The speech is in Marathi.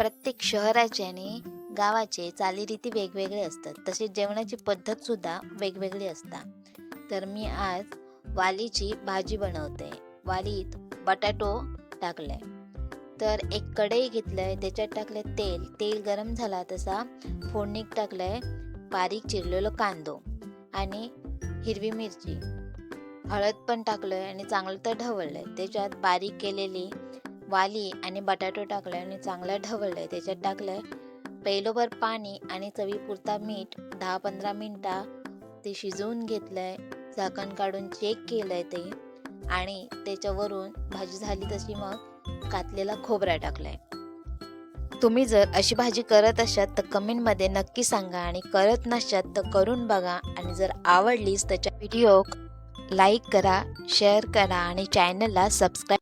प्रत्येक शहराचे आणि गावाचे चालीरीती वेगवेगळे असतात, तसेच जेवणाची पद्धत सुद्धा वेगवेगळी असतात. तर मी आज वालीची भाजी बनवते. वालीत बटाटो टाकले, तर एक कढई घेतलंय, त्याच्यात टाकले तेल. तेल गरम झाला तसा फोडणीत टाकलंय बारीक चिरलेलं कांदो आणि हिरवी मिरची, हळद पण टाकलंय आणि चांगलं तर ढवळलंय. त्याच्यात बारीक केलेली वाली आणि बटाटो टाकलाय आणि चांगलं ढवळलंय. त्याच्यात टाकलंय पेलोभर पाणी आणि चवीपुरता मीठ. 10-15 मिनिटा ते शिजवून घेतलंय. झाकण काढून चेक केलंय ते आणि त्याच्यावरून भाजी झाली तशी मग कातलेला खोबरा टाकलाय. तुम्ही जर अशी भाजी करत असाल तर कमेंटमध्ये नक्की सांगा आणि करत नसाल तर करून बघा. आणि जर आवडलीच त्याच्या व्हिडिओ लाईक करा, शेअर करा आणि चॅनलला सबस्क्राईब